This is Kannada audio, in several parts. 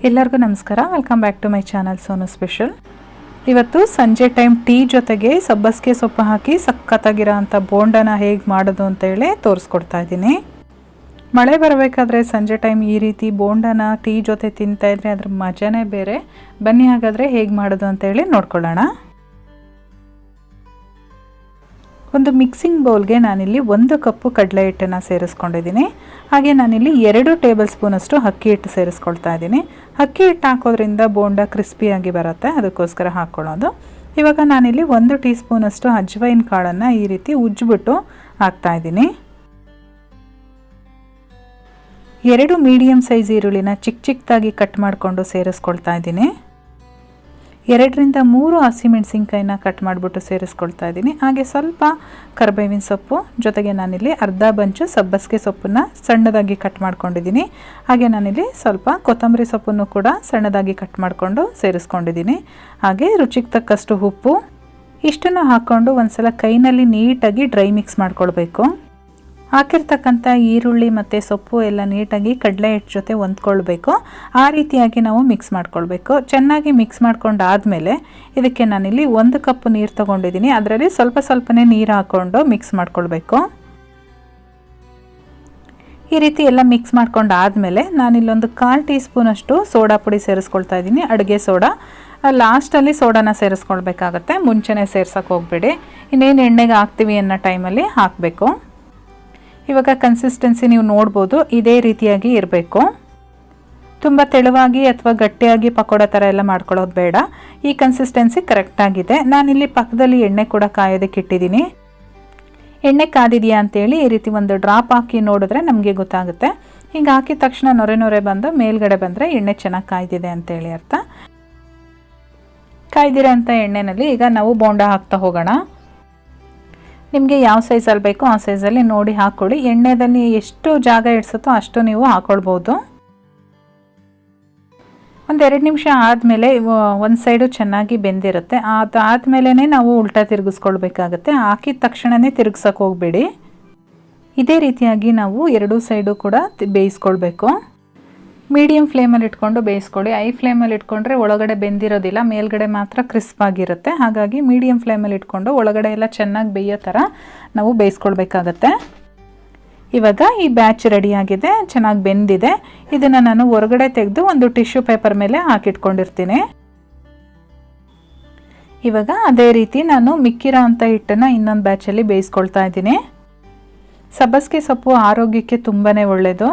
ಎಲ್ಲರಿಗೂ ನಮಸ್ಕಾರ. Welcome back to my channel Sonu special. ಇವತ್ತು ಸಂಜೆ ಟೈಮ್ ಟೀ ಜೊತೆಗೆ ಸಬ್ಬಸಿಗೆ ಸೊಪ್ಪು ಹಾಕಿ ಸಖತ್ತಾಗಿರೋ ಅಂಥ ಬೋಂಡನ ಹೇಗೆ ಮಾಡೋದು ಅಂತೇಳಿ ತೋರಿಸ್ಕೊಡ್ತಾ ಇದ್ದೀನಿ. ಮಳೆ ಬರಬೇಕಾದ್ರೆ ಸಂಜೆ ಟೈಮ್ ಈ ರೀತಿ ಬೋಂಡನ ಟೀ ಜೊತೆ ತಿಂತಾಯಿದ್ರೆ ಅದ್ರ ಮಜಾನೇ ಬೇರೆ. ಬನ್ನಿ ಹಾಗಾದರೆ ಹೇಗೆ ಮಾಡೋದು ಅಂತೇಳಿ ನೋಡ್ಕೊಳ್ಳೋಣ. ಒಂದು ಮಿಕ್ಸಿಂಗ್ ಬೌಲ್ಗೆ ನಾನಿಲ್ಲಿ 1 ಕಪ್ಪು ಕಡಲೆ ಹಿಟ್ಟನ್ನು ಸೇರಿಸ್ಕೊಂಡಿದ್ದೀನಿ. ಹಾಗೆ ನಾನಿಲ್ಲಿ 2 ಟೇಬಲ್ ಸ್ಪೂನಷ್ಟು ಅಕ್ಕಿ ಹಿಟ್ಟು ಸೇರಿಸ್ಕೊಳ್ತಾ ಇದ್ದೀನಿ. ಅಕ್ಕಿ ಹಿಟ್ಟು ಹಾಕೋದ್ರಿಂದ ಬೋಂಡ ಕ್ರಿಸ್ಪಿಯಾಗಿ ಬರುತ್ತೆ, ಅದಕ್ಕೋಸ್ಕರ ಹಾಕ್ಕೊಳ್ಳೋದು. ಇವಾಗ ನಾನಿಲ್ಲಿ 1 ಟೀ ಸ್ಪೂನಷ್ಟು ಅಜ್ವೈನ್ ಕಾಳನ್ನು ಈ ರೀತಿ ಉಜ್ಜಿಬಿಟ್ಟು ಹಾಕ್ತಾಯಿದ್ದೀನಿ. 2 ಮೀಡಿಯಮ್ ಸೈಜ್ ಈರುಳ್ಳಿನ ಚಿಕ್ಕದಾಗಿ ಕಟ್ ಮಾಡಿಕೊಂಡು ಸೇರಿಸ್ಕೊಳ್ತಾ ಇದ್ದೀನಿ. 2 ರಿಂದ 3 ಹಸಿಮೆಣಸಿನ್ಕಾಯಿನ ಕಟ್ ಮಾಡಿಬಿಟ್ಟು ಸೇರಿಸ್ಕೊಳ್ತಾ ಇದ್ದೀನಿ. ಹಾಗೆ ಸ್ವಲ್ಪ ಕರಿಬೇವಿನ ಸೊಪ್ಪು, ಜೊತೆಗೆ ನಾನಿಲ್ಲಿ ಅರ್ಧ ಬಂಚು ಸಬ್ಬಸಿಗೆ ಸೊಪ್ಪನ್ನು ಸಣ್ಣದಾಗಿ ಕಟ್ ಮಾಡ್ಕೊಂಡಿದ್ದೀನಿ. ಹಾಗೆ ನಾನಿಲ್ಲಿ ಸ್ವಲ್ಪ ಕೊತ್ತಂಬರಿ ಸೊಪ್ಪನ್ನು ಕೂಡ ಸಣ್ಣದಾಗಿ ಕಟ್ ಮಾಡಿಕೊಂಡು ಸೇರಿಸ್ಕೊಂಡಿದ್ದೀನಿ. ಹಾಗೆ ರುಚಿಗೆ ತಕ್ಕಷ್ಟು ಉಪ್ಪು, ಇಷ್ಟನ್ನು ಹಾಕ್ಕೊಂಡು ಒಂದ್ಸಲ ಕೈನಲ್ಲಿ ನೀಟಾಗಿ ಡ್ರೈ ಮಿಕ್ಸ್ ಮಾಡ್ಕೊಳ್ಬೇಕು. ಹಾಕಿರ್ತಕ್ಕಂಥ ಈರುಳ್ಳಿ ಮತ್ತು ಸೊಪ್ಪು ಎಲ್ಲ ನೀಟಾಗಿ ಕಡಲೆ ಹಿಟ್ಟು ಜೊತೆ ಹೊಂದ್ಕೊಳ್ಬೇಕು. ಆ ರೀತಿಯಾಗಿ ನಾವು ಮಿಕ್ಸ್ ಮಾಡ್ಕೊಳ್ಬೇಕು. ಚೆನ್ನಾಗಿ ಮಿಕ್ಸ್ ಮಾಡ್ಕೊಂಡಾದಮೇಲೆ ಇದಕ್ಕೆ ನಾನಿಲ್ಲಿ 1 ಕಪ್ ನೀರು ತೊಗೊಂಡಿದ್ದೀನಿ. ಅದರಲ್ಲಿ ಸ್ವಲ್ಪನೇ ನೀರು ಹಾಕ್ಕೊಂಡು ಮಿಕ್ಸ್ ಮಾಡ್ಕೊಳ್ಬೇಕು. ಈ ರೀತಿ ಎಲ್ಲ ಮಿಕ್ಸ್ ಮಾಡ್ಕೊಂಡಾದಮೇಲೆ ನಾನಿಲ್ಲೊಂದು 1/4 ಟೀ ಸ್ಪೂನಷ್ಟು ಸೋಡಾ ಪುಡಿ ಸೇರಿಸ್ಕೊಳ್ತಾ ಇದ್ದೀನಿ, ಅಡುಗೆ ಸೋಡಾ. ಲಾಸ್ಟಲ್ಲಿ ಸೋಡಾನ ಸೇರಿಸ್ಕೊಳ್ಬೇಕಾಗತ್ತೆ, ಮುಂಚೆನೇ ಸೇರ್ಸೋಕೆ ಹೋಗಬೇಡಿ. ಇನ್ನೇನು ಎಣ್ಣೆಗೆ ಹಾಕ್ತೀವಿ ಅನ್ನೋ ಟೈಮಲ್ಲಿ ಹಾಕಬೇಕು. ಇವಾಗ ಕನ್ಸಿಸ್ಟೆನ್ಸಿ ನೀವು ನೋಡ್ಬೋದು, ಇದೇ ರೀತಿಯಾಗಿ ಇರಬೇಕು. ತುಂಬ ತೆಳುವಾಗಿ ಅಥವಾ ಗಟ್ಟಿಯಾಗಿ ಪಕೋಡ ಥರ ಎಲ್ಲ ಮಾಡ್ಕೊಳ್ಳೋದು ಬೇಡ. ಈ ಕನ್ಸಿಸ್ಟೆನ್ಸಿ ಕರೆಕ್ಟಾಗಿದೆ. ನಾನಿಲ್ಲಿ ಪಕ್ಕದಲ್ಲಿ ಎಣ್ಣೆ ಕೂಡ ಕಾಯೋದಕ್ಕೆ ಇಟ್ಟಿದ್ದೀನಿ. ಎಣ್ಣೆ ಕಾದಿದೆಯಾ ಅಂತೇಳಿ ಈ ರೀತಿ ಒಂದು ಡ್ರಾಪ್ ಹಾಕಿ ನೋಡಿದ್ರೆ ನಮಗೆ ಗೊತ್ತಾಗುತ್ತೆ. ಹಿಂಗೆ ಹಾಕಿದ ತಕ್ಷಣ ನೊರೆ ಬಂದು ಮೇಲ್ಗಡೆ ಬಂದರೆ ಎಣ್ಣೆ ಚೆನ್ನಾಗಿ ಕಾಯ್ದಿದೆ ಅಂತೇಳಿ ಅರ್ಥ. ಕಾಯ್ದಿರೋ ಅಂಥ ಎಣ್ಣೆಯಲ್ಲಿ ಈಗ ನಾವು ಬೋಂಡ ಹಾಕ್ತಾ ಹೋಗೋಣ. ನಿಮಗೆ ಯಾವ ಸೈಜಲ್ಲಿ ಬೇಕೋ ಆ ಸೈಜಲ್ಲಿ ನೋಡಿ ಹಾಕ್ಕೊಳ್ಳಿ. ಎಣ್ಣೆದಲ್ಲಿ ಎಷ್ಟು ಜಾಗ ಇಡ್ಸುತ್ತೋ ಅಷ್ಟು ನೀವು ಹಾಕ್ಕೊಳ್ಬೋದು. 1-2 ನಿಮಿಷ ಆದಮೇಲೆ ಒಂದು ಸೈಡು ಚೆನ್ನಾಗಿ ಬೆಂದಿರುತ್ತೆ. ಅದಾದಮೇಲೆ ನಾವು ಉಲ್ಟಾ ತಿರುಗಿಸ್ಕೊಳ್ಬೇಕಾಗತ್ತೆ. ಹಾಕಿದ ತಕ್ಷಣವೇ ತಿರುಗ್ಸೋಕೆ ಹೋಗಬೇಡಿ. ಇದೇ ರೀತಿಯಾಗಿ ನಾವು 2 ಸೈಡು ಕೂಡ ಬೇಯಿಸ್ಕೊಳ್ಬೇಕು. ಮೀಡಿಯಮ್ ಫ್ಲೇಮಲ್ಲಿ ಇಟ್ಕೊಂಡು ಬೇಯಿಸ್ಕೊಳ್ಳಿ. ಐ ಫ್ಲೇಮಲ್ಲಿ ಇಟ್ಕೊಂಡ್ರೆ ಒಳಗಡೆ ಬೆಂದಿರೋದಿಲ್ಲ, ಮೇಲ್ಗಡೆ ಮಾತ್ರ ಕ್ರಿಸ್ಪ್ ಆಗಿರುತ್ತೆ. ಹಾಗಾಗಿ ಮೀಡಿಯಮ್ ಫ್ಲೇಮಲ್ಲಿ ಇಟ್ಕೊಂಡು ಒಳಗಡೆ ಎಲ್ಲ ಚೆನ್ನಾಗಿ ಬೇಯೋ ಥರ ನಾವು ಬೇಯಿಸ್ಕೊಳ್ಬೇಕಾಗತ್ತೆ. ಇವಾಗ ಈ ಬ್ಯಾಚ್ ರೆಡಿಯಾಗಿದೆ, ಚೆನ್ನಾಗಿ ಬೆಂದಿದೆ. ಇದನ್ನು ನಾನು ಹೊರಗಡೆ ತೆಗೆದು ಒಂದು ಟಿಶ್ಯೂ ಪೇಪರ್ ಮೇಲೆ ಹಾಕಿಟ್ಕೊಂಡಿರ್ತೀನಿ. ಇವಾಗ ಅದೇ ರೀತಿ ನಾನು ಮಿಕ್ಕಿರೋ ಅಂಥ ಹಿಟ್ಟನ್ನು ಇನ್ನೊಂದು ಬ್ಯಾಚಲ್ಲಿ ಬೇಯಿಸ್ಕೊಳ್ತಾ ಇದ್ದೀನಿ. ಸಬ್ಬಸಿಗೆ ಸೊಪ್ಪು ಆರೋಗ್ಯಕ್ಕೆ ತುಂಬಾ ಒಳ್ಳೆಯದು.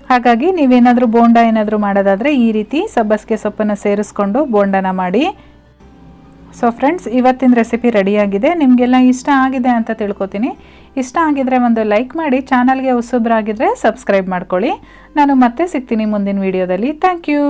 ಹಾಗಾಗಿ ನೀವೇನಾದರೂ ಬೋಂಡ ಏನಾದರೂ ಮಾಡೋದಾದರೆ ಈ ರೀತಿ ಸಬ್ಬಸಿಗೆ ಸೊಪ್ಪನ್ನು ಸೇರಿಸ್ಕೊಂಡು ಬೋಂಡನ ಮಾಡಿ. ಸೊ ಫ್ರೆಂಡ್ಸ್, ಇವತ್ತಿನ ರೆಸಿಪಿ ರೆಡಿಯಾಗಿದೆ. ನಿಮಗೆಲ್ಲ ಇಷ್ಟ ಆಗಿದೆ ಅಂತ ತಿಳ್ಕೊತೀನಿ. ಇಷ್ಟ ಆಗಿದರೆ ಒಂದು ಲೈಕ್ ಮಾಡಿ, ಚಾನಲ್ಗೆ ಹೊಸಬ್ರಾಗಿದ್ದರೆ ಸಬ್ಸ್ಕ್ರೈಬ್ ಮಾಡ್ಕೊಳ್ಳಿ. ನಾನು ಮತ್ತೆ ಸಿಗ್ತೀನಿ ಮುಂದಿನ ವಿಡಿಯೋದಲ್ಲಿ. Thank you.